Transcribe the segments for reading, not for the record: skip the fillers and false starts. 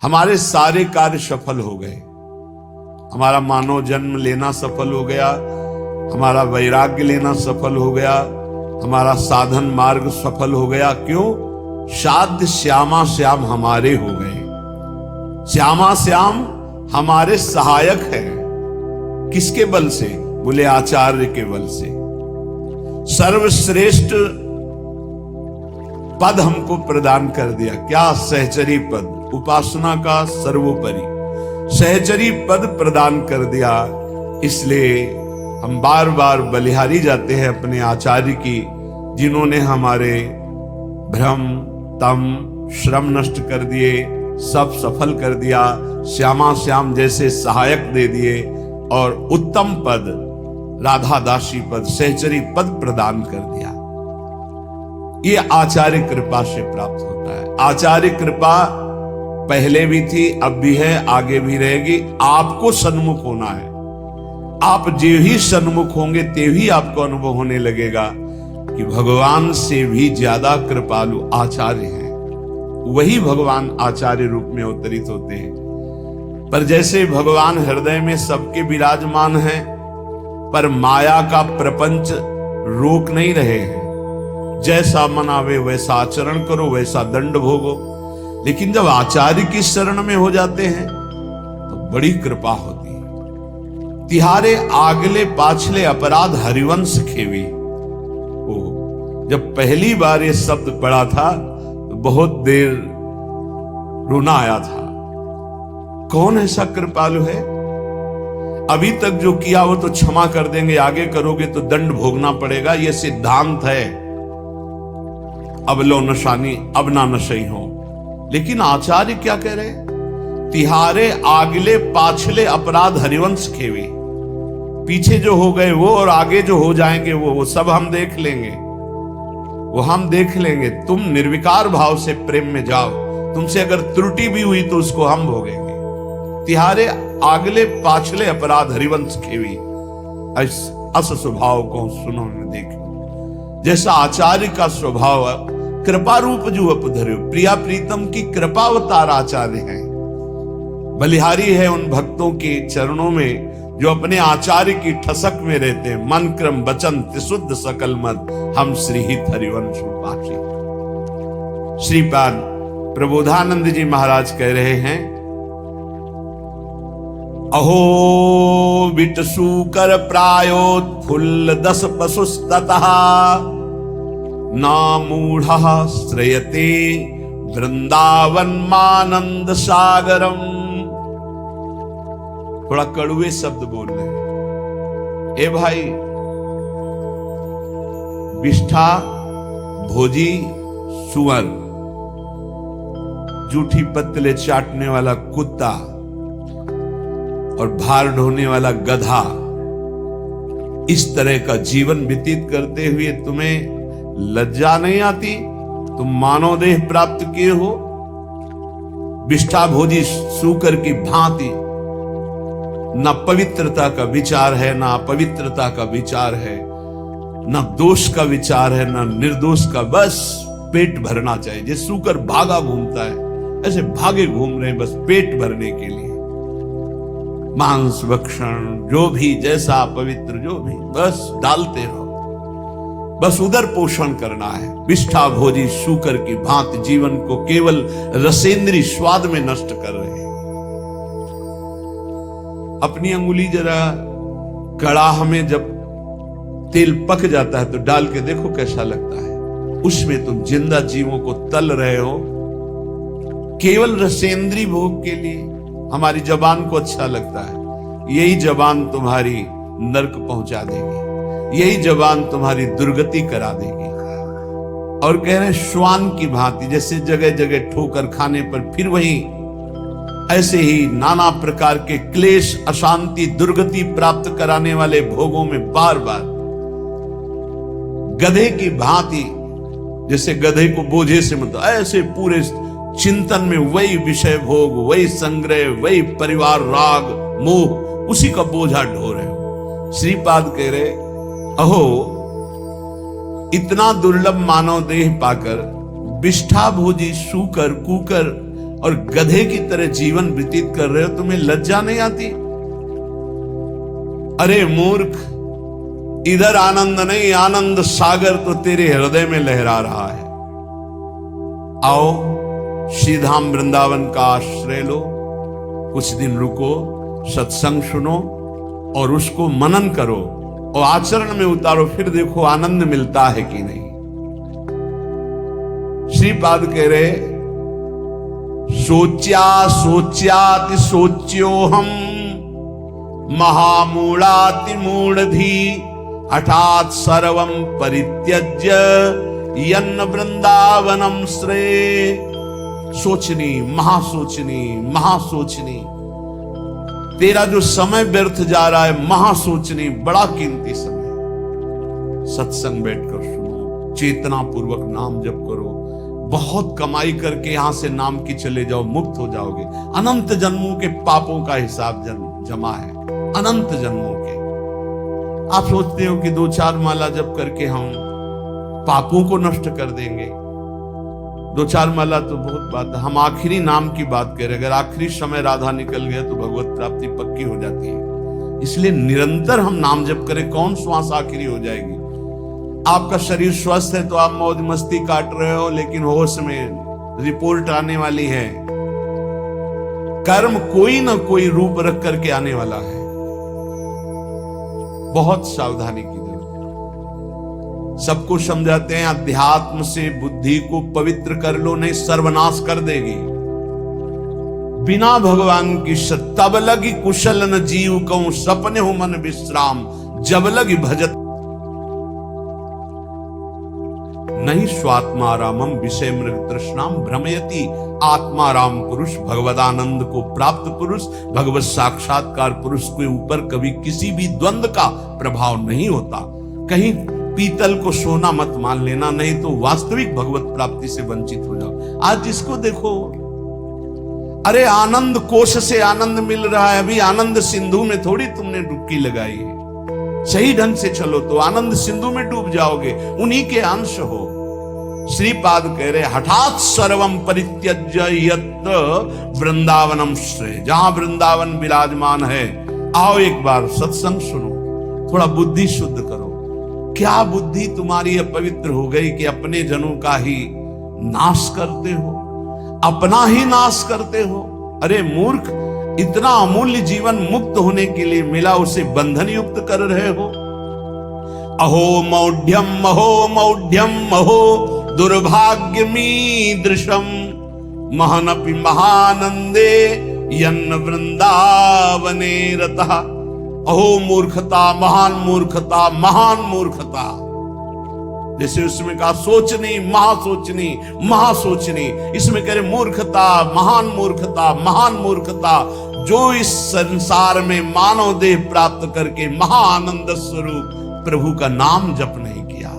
हमारे सारे कार्य सफल हो गए। हमारा मानव जन्म लेना सफल हो गया, हमारा वैराग्य लेना सफल हो गया, हमारा साधन मार्ग सफल हो गया। क्यों? साध्य श्यामा श्याम हमारे हो गए। श्यामा श्याम हमारे सहायक है। किसके बल से? बोले आचार्य के बल से। सर्वश्रेष्ठ पद हमको प्रदान कर दिया। क्या? सहचरी पद, उपासना का सर्वोपरि सहचरी पद प्रदान कर दिया। इसलिए हम बार बार बलिहारी जाते हैं अपने आचार्य की, जिन्होंने हमारे भ्रम तम श्रम नष्ट कर दिए, सब सफल कर दिया, श्यामा श्याम जैसे सहायक दे दिए और उत्तम पद, राधा दासी पद, सहचरी पद प्रदान कर दिया। ये आचार्य कृपा से प्राप्त होता है। आचार्य कृपा पहले भी थी, अब भी है, आगे भी रहेगी। आपको सन्मुख होना है। आप जो ही सन्मुख होंगे तेवी आपको अनुभव होने लगेगा कि भगवान से भी ज्यादा कृपालु आचार्य हैं। वही भगवान आचार्य रूप में अवतरित होते हैं। पर जैसे भगवान हृदय में सबके विराजमान हैं, पर माया का प्रपंच रोक नहीं रहे हैं। जैसा मन आवे वैसा आचरण करो, वैसा दंड भोगो। लेकिन जब आचार्य की शरण में हो जाते हैं तो बड़ी कृपा होती है। तिहारे आगले पाछले अपराध हरिवंश खेवी। जब पहली बार ये शब्द पढ़ा था तो बहुत देर रोना आया था। कौन ऐसा कृपालु है? अभी तक जो किया वो तो क्षमा कर देंगे, आगे करोगे तो दंड भोगना पड़ेगा। ये सिद्धांत है। अब लो नशानी, अब ना नशई हो। लेकिन आचार्य क्या कह रहे? तिहारे आगले पाछले अपराध हरिवंश खेवी। पीछे जो हो गए वो और आगे जो हो जाएंगे वो सब हम देख लेंगे, वो हम देख लेंगे। तुम निर्विकार भाव से प्रेम में जाओ। तुमसे अगर त्रुटि भी हुई तो उसको हम भोगेंगे। तिहारे आगले पाछले अपराध हरिवंश खेवी, अस स्वभाव को सुनो न देखो। जैसा आचार्य का स्वभाव कृपा रूप जो अपधर्यो, प्रिया प्रीतम की कृपावतार आचार्य हैं। बलिहारी है उन भक्तों के चरणों में जो अपने आचार्य की ठसक में रहते हैं। मन क्रम वचन त्रिशुद्ध सकल मत, हम श्रीहित हरिवंश उपासी। श्रीपाद प्रबोधानंद जी महाराज कह रहे हैं, अहो विटसु कर प्रायोत्फुल्ल दस पशुस्ततः नामूढ़ श्रयते वृंदावन मानंद सागरम। थोड़ा कड़ुए शब्द बोल रहे हैं। ए भाई, विष्ठा भोजी सुअर, जूठी पत्तले चाटने वाला कुत्ता और भार ढोने वाला गधा, इस तरह का जीवन व्यतीत करते हुए तुम्हें लज्जा नहीं आती? तुम मानव देह प्राप्त किए हो। विष्ठा भोजी सूकर की भांति न पवित्रता का विचार है, न अपवित्रता का विचार है, न दोष का विचार है, न निर्दोष का। बस पेट भरना चाहिए। जैसे सूकर भागा घूमता है, ऐसे भागे घूम रहे हैं बस पेट भरने के लिए। मांस भक्षण, जो भी जैसा पवित्र जो भी, बस डालते रहो। बस उदर पोषण करना है। विष्ठा भोजी शूकर की भांति जीवन को केवल रसेंद्री स्वाद में नष्ट कर रहे हैं। अपनी अंगुली जरा कड़ाह में जब तेल पक जाता है तो डाल के देखो कैसा लगता है। उसमें तुम जिंदा जीवों को तल रहे हो केवल रसेंद्री भोग के लिए। हमारी जबान को अच्छा लगता है, यही जबान तुम्हारी नरक पहुंचा देगी, यही जबान तुम्हारी दुर्गति करा देगी। और कह रहे श्वान की भांति, जैसे जगह जगह ठोकर खाने पर फिर वही, ऐसे ही नाना प्रकार के क्लेश, अशांति, दुर्गति प्राप्त कराने वाले भोगों में बार बार गधे की भांति, जैसे गधे को बोझे से मतलब ऐसे पूरे चिंतन में वही विषय भोग, वही संग्रह, वही परिवार राग मोह, उसी का बोझा ढो रहे हो। श्रीपाद कह रहे अहो इतना दुर्लभ मानव देह पाकर विष्ठा भोजी शूकर कुकर और गधे की तरह जीवन व्यतीत कर रहे हो, तुम्हें लज्जा नहीं आती? अरे मूर्ख, इधर आनंद नहीं, आनंद सागर तो तेरे हृदय में लहरा रहा है। आओ श्रीधाम वृंदावन का आश्रय लो, कुछ दिन रुको, सत्संग सुनो और उसको मनन करो और आचरण में उतारो, फिर देखो आनंद मिलता है कि नहीं। श्रीपाद कह रहे, सोच्या सोच्याति सोच्यो हम महामूढ़ाति मूढ़धी हठात सर्वं परित्यज्य यन्न वृंदावनम श्रेय। सोचनी, महासोचनी, महासोचनी, तेरा जो समय व्यर्थ जा रहा है, महासोचनी, बड़ा कीमती समय। सत्संग बैठकर सुनो, चेतना पूर्वक नाम जप करो, बहुत कमाई करके यहां से नाम की चले जाओ, मुक्त हो जाओगे। अनंत जन्मों के पापों का हिसाब जमा है, अनंत जन्मों के। आप सोचते हो कि 2-4 माला जप करके हम पापों को नष्ट कर देंगे। 2-4 माला तो बहुत बात है, हम आखिरी नाम की बात करें। अगर आखिरी समय राधा निकल गया तो भगवत प्राप्ति पक्की हो जाती है। इसलिए निरंतर हम नाम जप करें, कौन श्वास आखिरी हो जाएगी। आपका शरीर स्वस्थ है तो आप मौज मस्ती काट रहे हो, लेकिन होश में रिपोर्ट आने वाली है। कर्म कोई ना कोई रूप रख करके आने वाला है, बहुत सावधानी की जरूरत। सबको समझाते हैं अध्यात्म से बुद्धि को पवित्र कर लो, नहीं सर्वनाश कर देगी। बिना भगवान की तब लगी कुशल न जीव कहूं, सपने हो मन विश्राम जब लगी भजत। नहीं स्वात्मारामम विषय मृग तृष्णाम भ्रमयति। आत्माराम पुरुष, भगवदानंद को प्राप्त पुरुष, भगवत साक्षात्कार पुरुष के ऊपर कभी किसी भी द्वंद्व का प्रभाव नहीं होता। कहीं पीतल को सोना मत मान लेना, नहीं तो वास्तविक भगवत प्राप्ति से वंचित हो जाओ। आज जिसको देखो, अरे आनंद कोश से आनंद मिल रहा है, अभी आनंद सिंधु में थोड़ी तुमने डुबकी लगाई है। सही ढंग से चलो तो आनंद सिंधु में डूब जाओगे, उन्हीं के अंश हो। श्रीपाद कह रहे, हठात सर्वम परित्यज्य यत्र वृंदावनम श्रेय। जहां वृंदावन विराजमान है, आओ एक बार सत्संग सुनो, थोड़ा बुद्धि शुद्ध करो। क्या बुद्धि तुम्हारी अपवित्र हो गई कि अपने जनों का ही नाश करते हो, अपना ही नाश करते हो। अरे मूर्ख, इतना अमूल्य जीवन मुक्त होने के लिए मिला, उसे बंधन युक्त कर रहे हो। अहो मौढ़्यम अहो मौढ़्यम अहो दुर्भाग्यमीदृशम महनपि महानंदे यन्न वृंदावने रतः। अहो मूर्खता, महान मूर्खता, महान मूर्खता। जैसे उसमें कहा सोचनी, महासोचनी, महासोचनी, इसमें कह रहे मूर्खता, महान मूर्खता, महान मूर्खता। जो इस संसार में मानव देह प्राप्त करके महाआनंद स्वरूप प्रभु का नाम जप नहीं किया,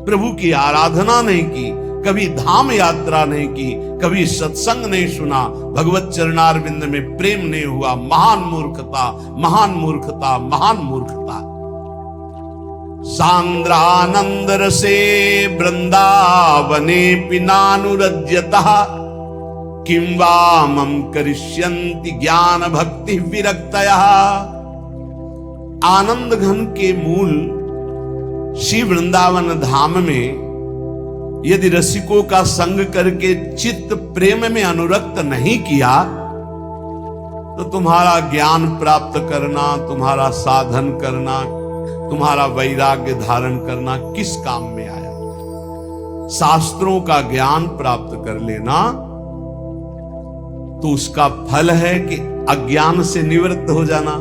प्रभु की आराधना नहीं की, कभी धाम यात्रा नहीं की, कभी सत्संग नहीं सुना, भगवत चरणारविंद में प्रेम नहीं हुआ, महान मूर्खता, महान मूर्खता, महान मूर्खता। सांद्रानंद रसे वृंदावने पिनानुरज्यतः किं वा मम करिष्यन्ति ज्ञान भक्ति विरक्तयः। आनंद घन के मूल श्री वृंदावन धाम में यदि रसिकों का संग करके चित्त प्रेम में अनुरक्त नहीं किया तो तुम्हारा ज्ञान प्राप्त करना, तुम्हारा साधन करना, तुम्हारा वैराग्य धारण करना किस काम में आया। शास्त्रों का ज्ञान प्राप्त कर लेना तो उसका फल है कि अज्ञान से निवृत्त हो जाना।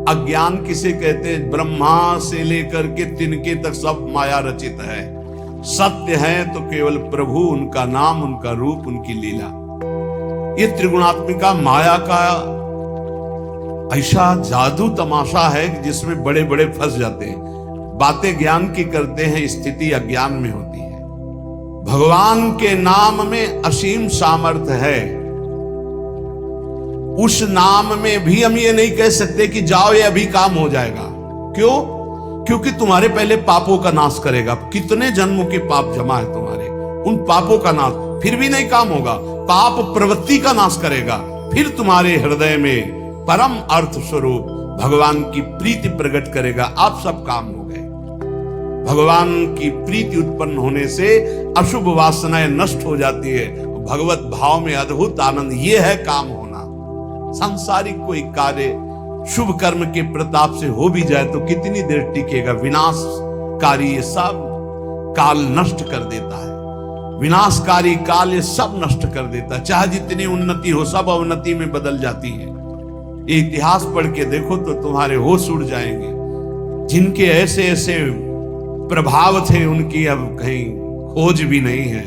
अज्ञान किसे कहते हैं? ब्रह्मा से लेकर के तिनके तक सब माया रचित है। सत्य है तो केवल प्रभु, उनका नाम, उनका रूप, उनकी लीला। ये त्रिगुणात्मिका माया का ऐसा जादू तमाशा है कि जिसमें बड़े बड़े फंस जाते हैं। बातें ज्ञान की करते हैं, स्थिति अज्ञान में होती है। भगवान के नाम में असीम सामर्थ्य है। उस नाम में भी हम ये नहीं कह सकते कि जाओ ये अभी काम हो जाएगा। क्यों? क्योंकि तुम्हारे पहले पापों का नाश करेगा। कितने जन्मों के पाप जमा है तुम्हारे, उन पापों का नाश, फिर भी नहीं काम होगा। पाप प्रवृत्ति का नाश करेगा, फिर तुम्हारे हृदय में परम अर्थ स्वरूप भगवान की प्रीति प्रकट करेगा। आप सब काम हो गए। भगवान की प्रीति उत्पन्न होने से अशुभ वासनाएं नष्ट हो जाती है। भगवत भाव में अद्भुत आनंद, ये है काम होना। सांसारिक कोई कार्य शुभ कर्म के प्रताप से हो भी जाए तो कितनी देर टिकेगा। विनाशकारी ये सब काल नष्ट कर देता है। विनाशकारी काल ये सब नष्ट कर देता है। चाहे जितनी उन्नति हो, सब अवनति में बदल जाती है। ये इतिहास पढ़ के देखो तो तुम्हारे होश उड़ जाएंगे। जिनके ऐसे ऐसे प्रभाव थे उनकी अब कहीं खोज भी नहीं है।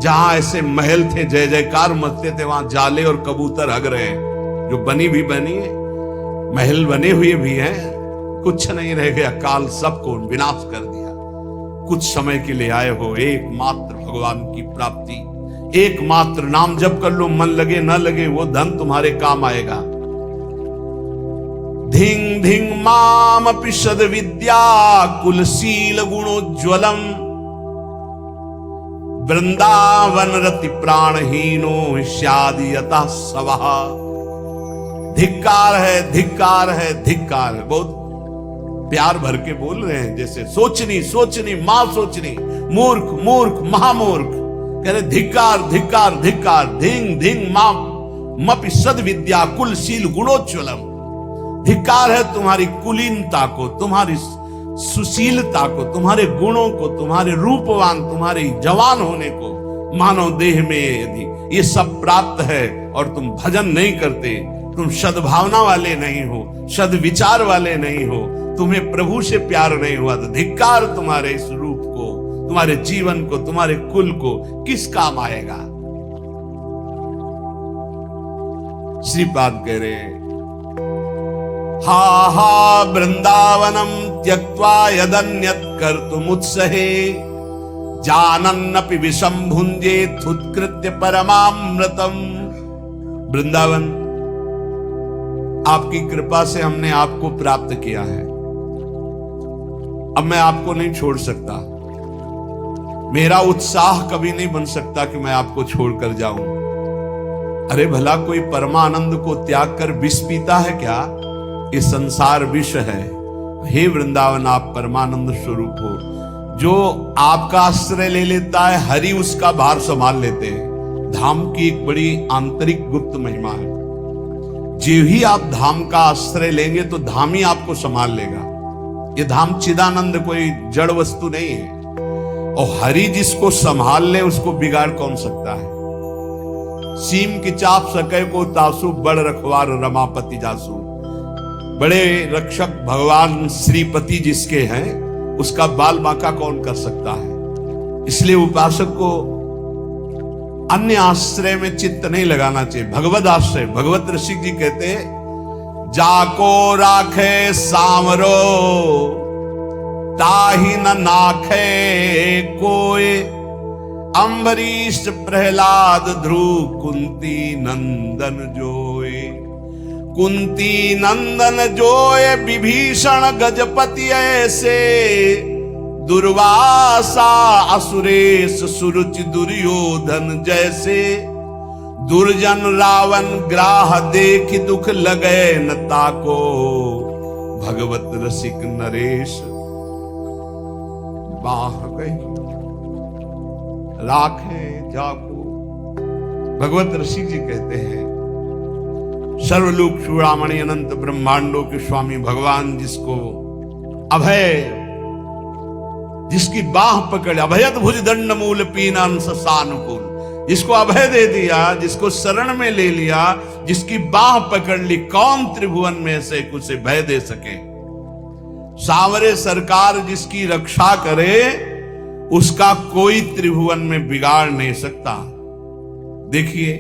जहां ऐसे महल थे, जय जयकार मचते थे, वहां जाले और कबूतर हग रहे हैं। जो बनी भी बनी है, महल बने हुए भी हैं, कुछ नहीं रह गया। काल सबको विनाश कर दिया। कुछ समय के लिए आए हो, एकमात्र भगवान की प्राप्ति, एकमात्र नाम जप कर लो। मन लगे न लगे वो धन तुम्हारे काम आएगा। धिंग धिंग माम पिशद विद्या कुलशील गुणोज्वलम वृंदावन रति प्राणहीनो शादी यथा सवः। धिक्कार है, धिक्कार है, धिक्कार है। बहुत प्यार भर के बोल रहे हैं, जैसे सोचनी सोचनी मां सोचनी, मूर्ख मूर्ख महामूर्ख। कह रहे धिक्कार धिक्कार धिक्कार। धिंग धिंग मां मपि सद विद्या कुलशील गुणोज्वलम। धिक्कार है तुम्हारी कुलीनता को, तुम्हारी सुशीलता को, तुम्हारे गुणों को, तुम्हारे रूपवान, तुम्हारे जवान होने को। मानव देह में यदि ये सब प्राप्त है और तुम भजन नहीं करते, तुम सद्भावना वाले नहीं हो, सद्विचार वाले नहीं हो, तुम्हें प्रभु से प्यार नहीं हुआ, तो धिक्कार तुम्हारे इस रूप को, तुम्हारे जीवन को, तुम्हारे कुल को किस काम आएगा। श्रीपाद कह रहे हा हा वृंदावनम त्यक्त्वा यदन्यत् कर्तुमुत्सहे जानन्नपि विषम भुंजेत् उत्कृत्य परमामृतम। वृंदावन आपकी कृपा से हमने आपको प्राप्त किया है। अब मैं आपको नहीं छोड़ सकता। मेरा उत्साह कभी नहीं बन सकता कि मैं आपको छोड़कर जाऊं। अरे भला कोई परमानंद को त्याग कर विष पीता है क्या? ये संसार विष है। हे वृंदावन, आप परमानंद स्वरूप हो। जो आपका आश्रय ले लेता है, हरि उसका भार संभाल लेते हैं। धाम की एक बड़ी आंतरिक गुप्त महिमा है। जो ही आप धाम का आश्रय लेंगे तो धाम ही आपको संभाल लेगा। ये धाम चिदानंद कोई जड़ वस्तु नहीं है। और हरि जिसको संभाल ले उसको बिगाड़ कौन सकता है। सीम की चाप सके को तासु बड़ रखवार रमापति जासु। बड़े रक्षक भगवान श्रीपति जिसके हैं, उसका बाल बांका कौन कर सकता है। इसलिए उपासक को अन्य आश्रय में चित्त नहीं लगाना चाहिए। भगवत आश्रय, भगवत ऋषि जी कहते हैं, जाको राखे सामरो ताहि न नाखे कोय। अम्बरीश प्रहलाद ध्रुव कुंती नंदन जोय। कुंती नंदन जोय विभीषण गजपति ऐसे। दुर्वासा असुरेश सुरुचि दुर्योधन जैसे। दुर्जन रावण ग्राह देख दुख लगे न ताको। भगवत रसिक नरेश बाह गई राखे जाको। भगवत ऋषि जी कहते हैं, सर्वलोक चूड़ामणि अनंत ब्रह्मांडों के स्वामी भगवान जिसको अभय, जिसकी बाह पकड़, अभयत भुज दंड मूल पीनान सानुकूल। जिसको अभय दे दिया, जिसको शरण में ले लिया, जिसकी बाह पकड़ ली, कौन त्रिभुवन में से कुछ भय दे सके। सांवरे सरकार जिसकी रक्षा करे, उसका कोई त्रिभुवन में बिगाड़ नहीं सकता। देखिए,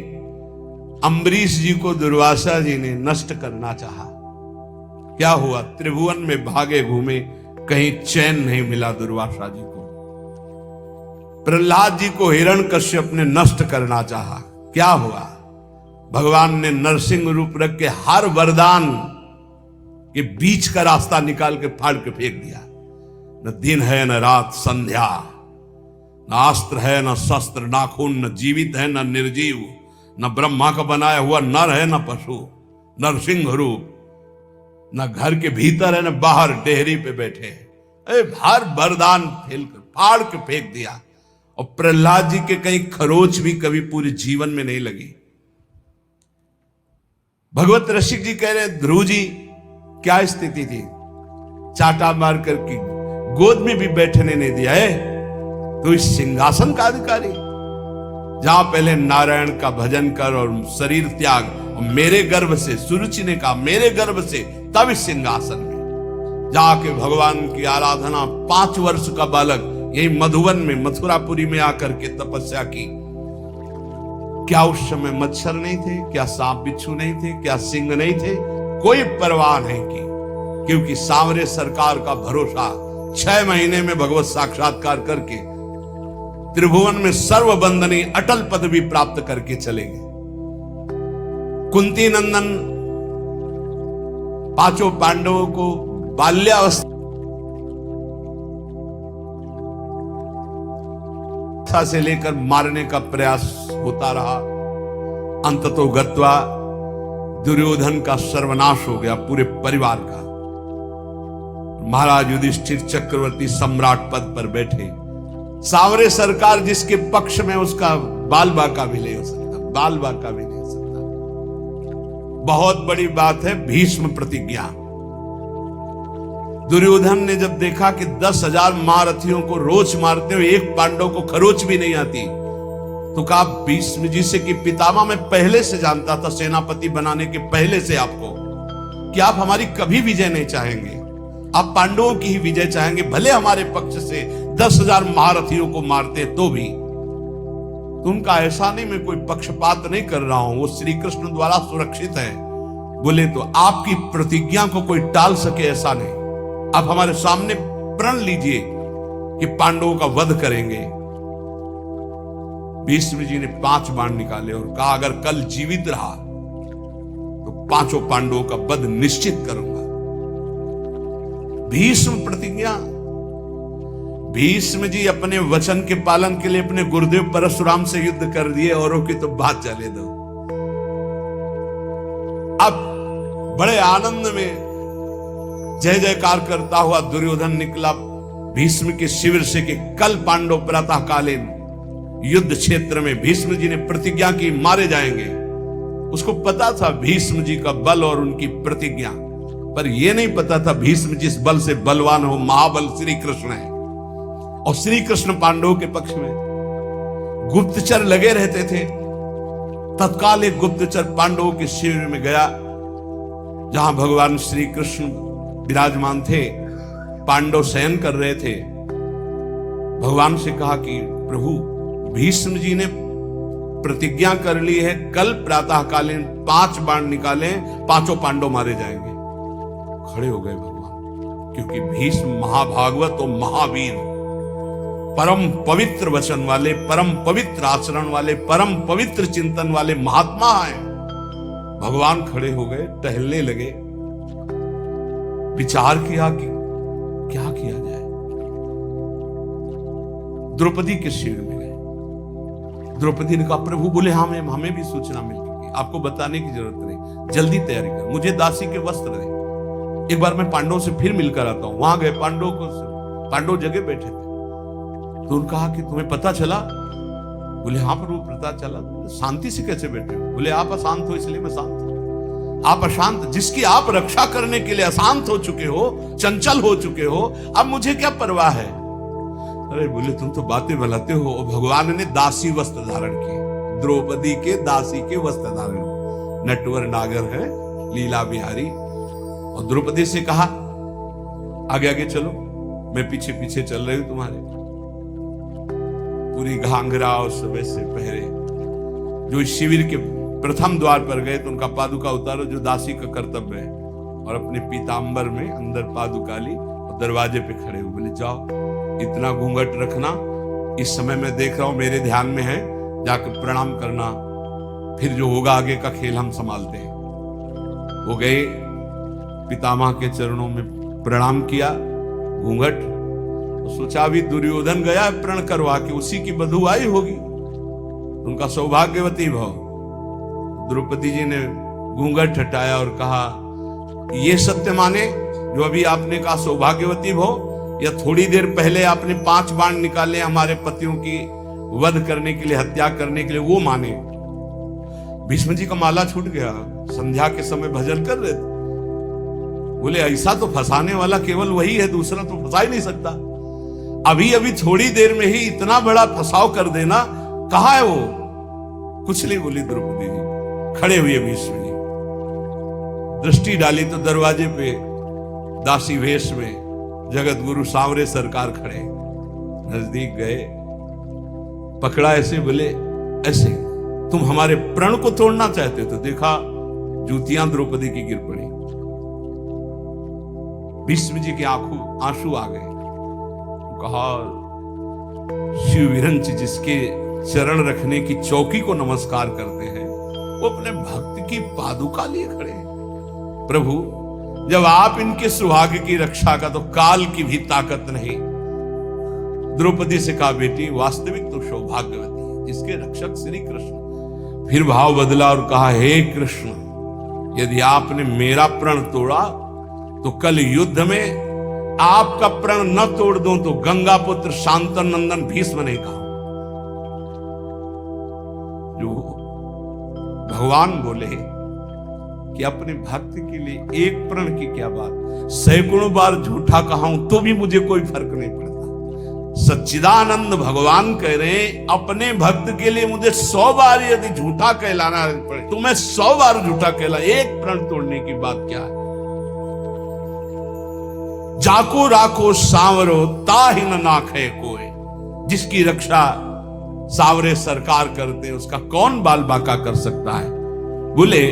अम्बरीश जी को दुर्वासा जी ने नष्ट करना चाहा। क्या हुआ? त्रिभुवन में भागे घूमे, कहीं चैन नहीं मिला दुर्वासा जी को। प्रहलाद जी को हिरण्यकश्यप ने नष्ट करना चाहा। क्या हुआ? भगवान ने नरसिंह रूप रख के हर वरदान के बीच का रास्ता निकाल के फाड़ के फेंक दिया। न दिन है न रात संध्या, न अस्त्र है न शस्त्र, न खून, न जीवित है न निर्जीव, न ब्रह्मा का बनाया हुआ नर है, न पशु, नरसिंह रूप, न घर के भीतर है न बाहर डेहरी पे बैठे हैं। हर वरदान फेल कर फाड़ के फेंक दिया। और प्रहलाद जी के कहीं खरोच भी कभी पूरे जीवन में नहीं लगी। भगवत रसिक जी कह रहे ध्रुव जी क्या स्थिति थी, चाटा मार करके गोद में भी बैठने नहीं दिया है। तो इस सिंहासन का अधिकारी, जहां पहले नारायण का भजन कर और शरीर त्याग, और मेरे गर्भ से, सुरुचि ने कहा मेरे गर्भ से, तब इस सिंहासन में जाके भगवान की आराधना 5 वर्ष का बालक यही मधुवन में, मथुरापुरी में आकर के तपस्या की। क्या उस समय मच्छर नहीं थे, क्या सांप बिच्छू नहीं थे, क्या सिंह नहीं थे, कोई परवाह नहीं की, क्योंकि सांवरे सरकार का भरोसा 6 महीने में भगवत साक्षात्कार करके त्रिभुवन में सर्वबंदनी अटल पदवी प्राप्त करके चले गए। कुंती नंदन 5 पांडवों को बाल्यावस्था से लेकर मारने का प्रयास होता रहा। अंततो गत्वा दुर्योधन का सर्वनाश हो गया, पूरे परिवार का। महाराज युधिष्ठिर चक्रवर्ती सम्राट पद पर बैठे। सांवरे सरकार जिसके पक्ष में, उसका बाल बाका भी नहीं हो सकता, बाल बाका भी नहीं हो सकता। बहुत बड़ी बात है भीष्म प्रतिज्ञा। दुर्योधन ने जब देखा कि 10,000 महारथियों को रोज मारते हुए एक पांडव को खरोच भी नहीं आती, तो कहा भीष्म जी से कि पितामह मैं पहले से जानता था, सेनापति बनाने के पहले से आपको, कि आप हमारी कभी विजय नहीं चाहेंगे, आप पांडवों की ही विजय चाहेंगे, भले हमारे पक्ष से 10,000 महारथियों को मारते तो भी। तुमका ऐसा नहीं, मैं कोई पक्षपात नहीं कर रहा हूं, वो श्री कृष्ण द्वारा सुरक्षित है। बोले तो आपकी प्रतिज्ञा को कोई टाल सके ऐसा नहीं, आप हमारे सामने प्रण लीजिए कि पांडवों का वध करेंगे। भीष्म जी ने 5 बाण निकाले और कहा अगर कल जीवित रहा तो 5 पांडवों का वध निश्चित करूंगा। भीष्म प्रतिज्ञा। भीष्म जी अपने वचन के पालन के लिए अपने गुरुदेव परशुराम से युद्ध कर दिए, औरों की तो बात चले दो। अब बड़े आनंद में जय जयकार करता हुआ दुर्योधन निकला भीष्म के शिविर से कि कल पांडव प्रातःकालीन युद्ध क्षेत्र में, भीष्म जी ने प्रतिज्ञा की मारे जाएंगे। उसको पता था भीष्म जी का बल और उनकी प्रतिज्ञा, पर यह नहीं पता था भीष्म जिस बल से बलवान हो महाबल श्री कृष्ण है। और श्री कृष्ण पांडवों के पक्ष में गुप्तचर लगे रहते थे। तत्काल एक गुप्तचर पांडवों के शिविर में गया जहां भगवान श्री कृष्ण विराजमान थे, पांडव शयन कर रहे थे। भगवान से कहा कि प्रभु भीष्म जी ने प्रतिज्ञा कर ली है, कल प्रातःकालीन 5 बाण निकालें, 5 पांडव मारे जाएंगे। खड़े हो गए भगवान, क्योंकि भीष्म महाभागवत और महावीर, परम पवित्र वचन वाले, परम पवित्र आचरण वाले, परम पवित्र चिंतन वाले महात्मा हैं। भगवान खड़े हो गए, टहलने लगे, विचार किया कि क्या किया जाए। द्रौपदी के शिविर में गए। द्रौपदी ने कहा प्रभु, बोले हाँ हमें भी सूचना मिल चुकी, आपको बताने की जरूरत नहीं, जल्दी तैयारी कर, मुझे दासी के वस्त्र दे, एक बार मैं पांडवों से फिर मिलकर आता हूं। वहां गए, पांडव जगह बैठे थे। तो उन्होंने कहा कि तुम्हें पता चला? बोले हाँ प्रभु पता चला। शांति से कैसे बैठे हो? बोले आप अशांत हो इसलिए मैं शांत हूं। आप अशांत, जिसकी आप रक्षा करने के लिए अशांत हो चुके हो, चंचल हो चुके हो, अब मुझे क्या परवाह है? अरे बोले तुम तो बातें बनाते हो। भगवान ने दासी वस्त्र धारण किए, द्रौपदी के दासी के वस्त्र धारण, नटवर नागर है लीला बिहारी। और द्रौपदी से कहा आगे आगे चलो, मैं पीछे पीछे चल रही हूं तुम्हारे। पूरी घांघरा और सुबह से पहरे। जो शिविर के प्रथम द्वार पर गए तो उनका पादुका उतारो, जो दासी का कर्तव्य है, और अपने पीतांबर में अंदर पादुका ली और दरवाजे पे खड़े हो। बोले जाओ, इतना घूंघट रखना, इस समय मैं देख रहा हूं मेरे ध्यान में है, जाकर प्रणाम करना, फिर जो होगा आगे का खेल हम संभालते हैं। वो गए, पितामह के चरणों में प्रणाम किया, घूंघट। तो सोचा अभी दुर्योधन गया प्रण करवा के, उसी की बधू आई होगी, उनका सौभाग्यवती भव। द्रौपदी जी ने घूंघट हटाया और कहा, ये सत्य माने जो अभी आपने कहा सौभाग्यवती भो, या थोड़ी देर पहले आपने 5 बाण निकाले हमारे पतियों की वध करने के लिए, हत्या करने के लिए, वो माने? भीष्म जी का माला छूट गया, संध्या के समय भजन कर रहे थे। बोले ऐसा तो फंसाने वाला केवल वही है, दूसरा तो फंसा ही नहीं सकता। अभी अभी थोड़ी देर में ही इतना बड़ा फंसाव कर देना, कहाँ है वो? कुछ नहीं बोली द्रौपदी जी। खड़े हुए भीष्म जी, दृष्टि डाली तो दरवाजे पे दासी वेश में जगत गुरु सांवरे सरकार खड़े। नजदीक गए, पकड़ा, ऐसे बोले, ऐसे तुम हमारे प्रण को तोड़ना चाहते हो? तो देखा जूतियां द्रौपदी की गिर पड़ी। भीष्म जी के आंसू आ गए। कहा, शिव विरंच जिसके चरण रखने की चौकी को नमस्कार करते हैं, वो अपने भक्त की पादुका लिए खड़े हैं। प्रभु, जब आप इनके सुहाग की रक्षा का तो काल की भी ताकत नहीं। द्रौपदी से कहा, बेटी वास्तविक तो सौभाग्यवती है, इसके रक्षक श्री कृष्ण। फिर भाव बदला और कहा, हे कृष्ण, यदि आपने मेरा प्रण तोड़ा तो कल युद्ध में आपका प्रण न तोड़ दूं तो गंगा पुत्र शांतनु नंदन भीष्म नहीं कहा। जो भगवान बोले कि अपने भक्त के लिए एक प्रण की क्या बात, सैकड़ों बार झूठा कहा हूं तो भी मुझे कोई फर्क नहीं पड़ता। सच्चिदानंद भगवान कह रहे हैं, अपने भक्त के लिए मुझे 100 बार यदि झूठा कहलाना पड़े तो मैं 100 बार झूठा कहला, एक प्रण तोड़ने की बात क्या है? जाको राखो सांवरो ताहि न नाखे कोई, जिसकी रक्षा सांवरे सरकार करते हैं उसका कौन बाल बाका कर सकता है? बोले,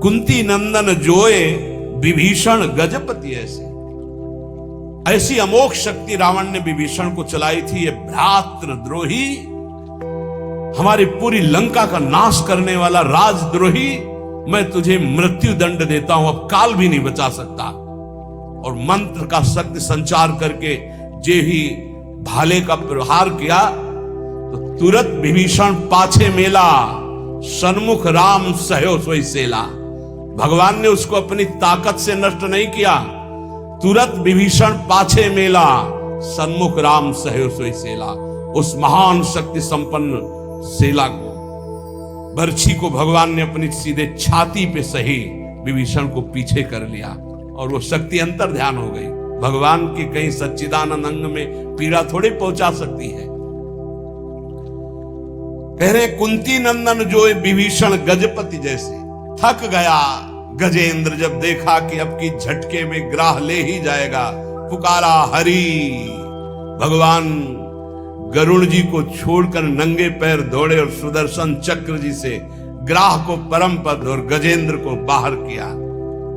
कुंती नंदन जोए विभीषण गजपति ऐसी अमोघ शक्ति रावण ने विभीषण को चलाई थी। ये भ्रातृ द्रोही, हमारी पूरी लंका का नाश करने वाला राजद्रोही, मैं तुझे मृत्यु दंड देता हूं, अब काल भी नहीं बचा सकता। और मंत्र का शक्ति संचार करके जे ही भाले का प्रहार किया तो तुरंत विभीषण पाछे मेला, सन्मुख राम सहयो सोई सेला। भगवान ने उसको अपनी ताकत से नष्ट नहीं किया, तुरंत विभीषण पाछे मेला, सन्मुख राम सहयो सोई सेला। उस महान शक्ति संपन्न सेला को, बर्छी को भगवान ने अपनी सीधे छाती पे सही विभीषण को पीछे कर लिया और वो शक्ति अंतर ध्यान हो गई। भगवान के कहीं सच्चिदानंद अंग में पीड़ा थोड़ी पहुंचा सकती है। कह रहे कुंती नंदन जो विभीषण गजपति जैसे। थक गया गजेंद्र जब देखा कि अब की झटके में ग्राह ले ही जाएगा, पुकारा हरि। भगवान गरुड़ जी को छोड़कर नंगे पैर दौड़े और सुदर्शन चक्र जी से ग्राह को परम पद और गजेंद्र को बाहर किया।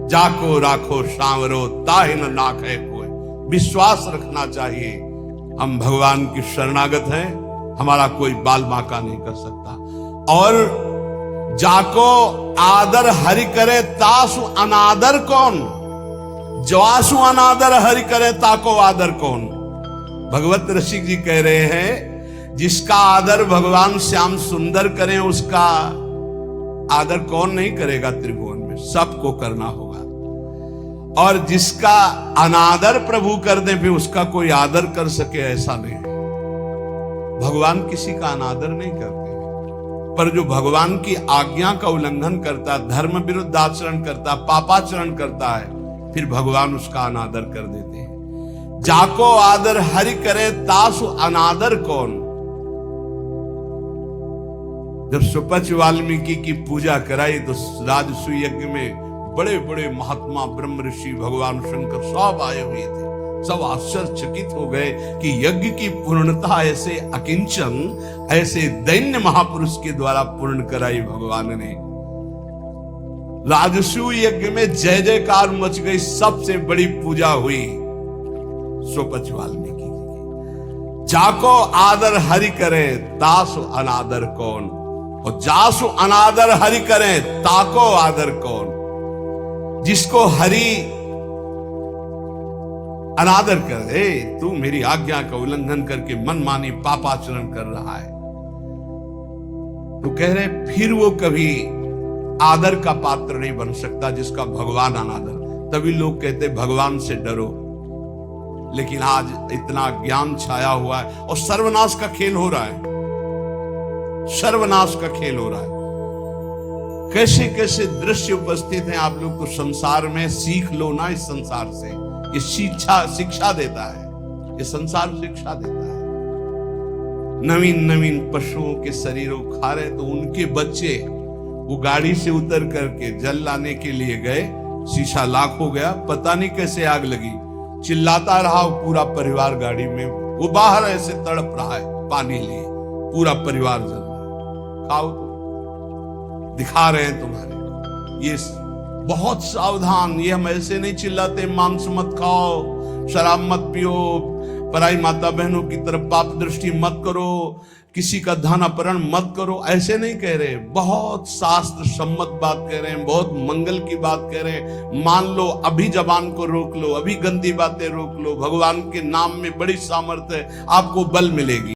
जाको राखो सांवरो ताहि न नाखे कोई। विश्वास रखना चाहिए, हम भगवान की शरणागत हैं, हमारा कोई बाल बांका नहीं कर सकता। और जाको आदर हरि करे तासु अनादर कौन, जवासु अनादर हरि करे ताको आदर कौन। भगवत रसिक जी कह रहे हैं, जिसका आदर भगवान श्याम सुंदर करें उसका आदर कौन नहीं करेगा त्रिभुवन में, सबको करना होगा। और जिसका अनादर प्रभु कर दे फिर उसका कोई आदर कर सके ऐसा नहीं है। भगवान किसी का अनादर नहीं करते, पर जो भगवान की आज्ञा का उल्लंघन करता, धर्म विरुद्ध आचरण करता, पापाचरण करता है, फिर भगवान उसका अनादर कर देते हैं। जाको आदर हरि करे तासु अनादर कौन। जब सुपच वाल्मीकि की पूजा कराई तो राजसूय यज्ञ में बड़े बड़े महात्मा ब्रह्म ऋषि भगवान शंकर सब आए हुए थे। सब आश्चर्यचकित हो गए कि यज्ञ की पूर्णता ऐसे अकिंचन, ऐसे दैन्य महापुरुष के द्वारा पूर्ण कराई भगवान ने। राजसूय यज्ञ में जय जयकार मच गई, सबसे बड़ी पूजा हुई सुपच वाल्मीकि की। जाको आदर हरि करे तासु अनादर कौन, और जासु अनादर हरि करे ताको आदर कौन। जिसको हरि अनादर कर दे, तू मेरी आज्ञा का उल्लंघन करके मनमानी पापाचरण कर रहा है, तो कह रहे फिर वो कभी आदर का पात्र नहीं बन सकता जिसका भगवान अनादर। तभी लोग कहते भगवान से डरो, लेकिन आज इतना ज्ञान छाया हुआ है और सर्वनाश का खेल हो रहा है, सर्वनाश का खेल हो रहा है। कैसे कैसे दृश्य उपस्थित हैं आप लोग को संसार में। सीख लो ना इस संसार से, ये शिक्षा देता है, ये संसार शिक्षा देता है। नवीन नवीन पशुओं के शरीरों खा रहे तो उनके बच्चे वो गाड़ी से उतर करके जल लाने के लिए गए, शीशा लाख हो गया, पता नहीं कैसे आग लगी, चिल्लाता रहा पूरा परिवार गाड़ी में, वो बाहर ऐसे तड़प रहा है पानी लिए, पूरा परिवार जल रहा। खाओ तो दिखा रहे हैं तुम्हारे। ये बहुत सावधान, ये हम ऐसे नहीं चिल्लाते मांस मत खाओ, शराब मत पियो, पराई माता बहनों की तरफ पाप दृष्टि मत करो, किसी का धन अपहरण मत करो, ऐसे नहीं कह रहे। बहुत शास्त्र सम्मत बात कह रहे हैं, बहुत मंगल की बात कह रहे हैं। मान लो, अभी जबान को रोक लो, अभी गंदी बातें रोक लो। भगवान के नाम में बड़ी सामर्थ्य है, आपको बल मिलेगी।